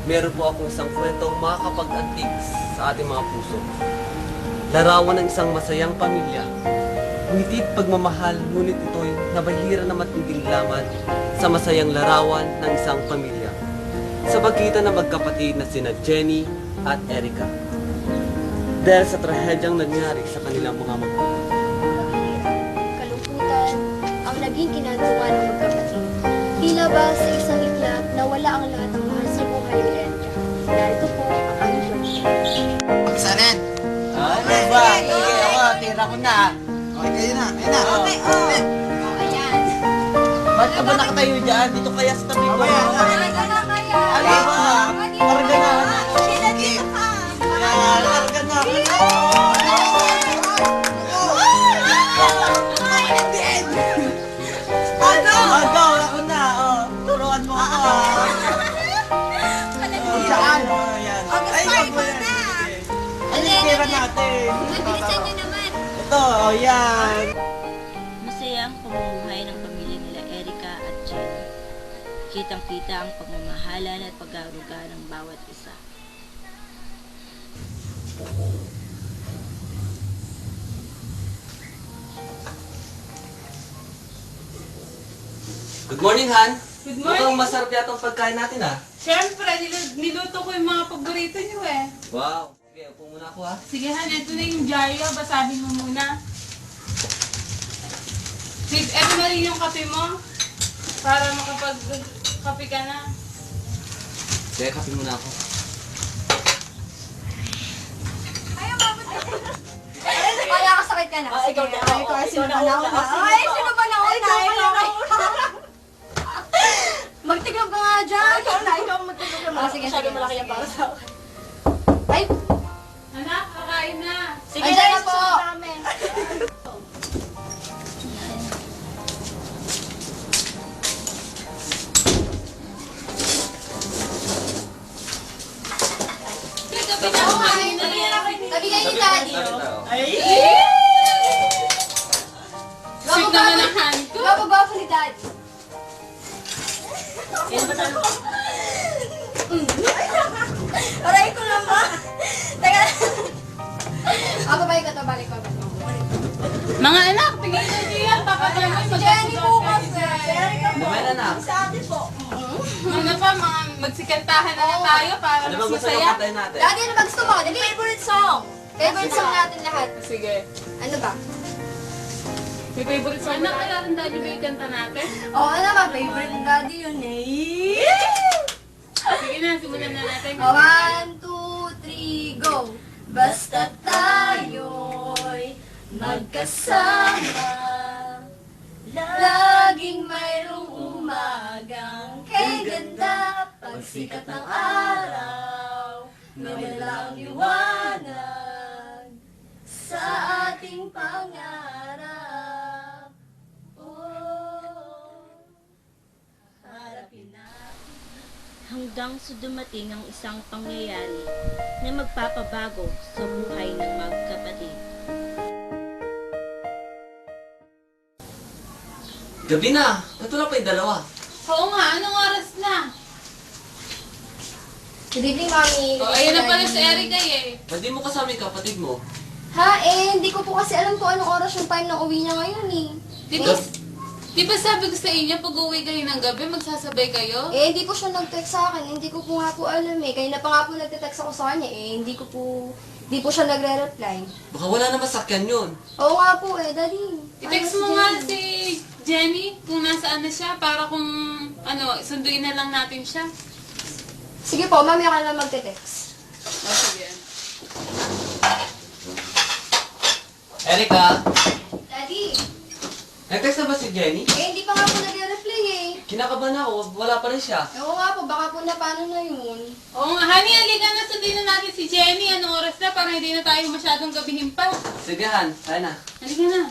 meron po akong isang kwentong makakapag-antig sa ating mga puso. Larawan ng isang masayang pamilya. Ngiti at pagmamahal, ngunit ito'y nabahira na matinding laman sa masayang larawan ng isang pamilya. Sa pagitan ng magkapatid na sina Jenny at Erica. Dahil sa trahedyang nangyari sa kanilang mga magulang. Kalungkutan ang naging kinatuwa ng magkapatid. Tila ba sa isang iglap na wala ang lahat ng mahal sa buhay ni Erika. Narito po ang aming kwento. Sanet! Ano ba? Sige, ako, tira ko na. Okay, kayo na, kayo na. Okay, oh. Ayan. Ba't ka ba nakatayo dyan? Dito kaya sa tabi ko. Talaga na kaya. Ano ba? Karga na. Karga na. Go, ako na. Oh, turuan mo ako. Saan? Ayan. Ay, ako yan. Sige. Tira natin. Bilisan niyo naman. Ito, oh, yan. Masaya ang pamumuhay ng pamilya nila Erica at Jenny. Kitang-kita ang pagmamahalan at pag-aaruga ng bawat isa. Good morning, Han. Good morning. Mukhang masarap yata ang pagkain natin, ha? Siyempre, niluto ko yung mga paborito niyo eh. Wow. Sige, upo muna ako, ha? Sige Han, ito na yung dyaryo. Basahin mo muna. Sis, ito na rin yung kape mo. Para makapag-kape ka na. Sige, kape muna ako. Kaya kasakit ka na. Sige, ay ko sino ba na una? Ay, sino ba na una? Magtiglog ka nga dyan. Ikaw magtiglog ka. Sige, sige. Malaki yan para sa akin. Ay, Anak, kakain na. sige na po. Gabi na kumain na yan. Sabi kayo ni Daddy. Sweet naman ang Han ko. Gwapo-gwapo ni Daddy. Aray ko naman. Teka. Ako ba ikaw to? Balik ko. Mga anak, tingin na niyo yan. Papagalan Si Jenny po kasi. Kumain, anak. Ano pa, mga magsikantahan na tayo para Ano mas bang gusto masaya. yung kantahin natin? Daddy, ano ba gusto mo? Dali. Favorite song. Favorite song natin lahat. Sige. Ano ba? May favorite song. Anak, natatandaan niyo ba yung kanta natin? Oo, ano ba? Favorite ni Daddy yun eh. Sige na, simulan na natin. 1, 2, 3, go! Basta tayo'y magkasama, laging mayroong umagang kay ganda, pagsikat ng araw, may walang liwanag sa ating pangarap. Oh, harapin natin. Hanggang sa dumating ang isang pangyayari na magpapabago sa buhay ng magkapatid. Gabi na. Natulog pa yung dalawa. Oo nga, anong oras na? Good evening, Mami. Oh, ayun na pala si Erica eh. Ba't di mo kasama yung kapatid mo? Ha, hindi ko po kasi alam kung anong oras yung time ng uwi niya ngayon eh. Di ba sabi ko sa inyo, pag uwi kayo ng gabi, magsasabay kayo? Hindi po siya nag-text sa akin. Hindi ko po nga po alam eh. Kanina pa nga po nag-text ako sa kanya eh. Hindi po siya nagre-reply. Baka wala na masakyan yun. Oo nga po eh, Daddy. I-text mo nga si Jenny kung nasaan na siya para kung sunduin na lang natin siya. Sige po, mamaya ka na magte-text. O sige. Erica, Daddy, nag-text na ba si Jenny? hindi pa nga po nagre-reply eh. Kinakabahan ako. Wala pa rin siya. Oo nga po, baka po na paano na yun. Oo nga, honey, halika na, sundin na natin si Jenny. Anong oras na para hindi na tayo masyadong gabihin pa. Sige, Han. Tayo na. Halika na.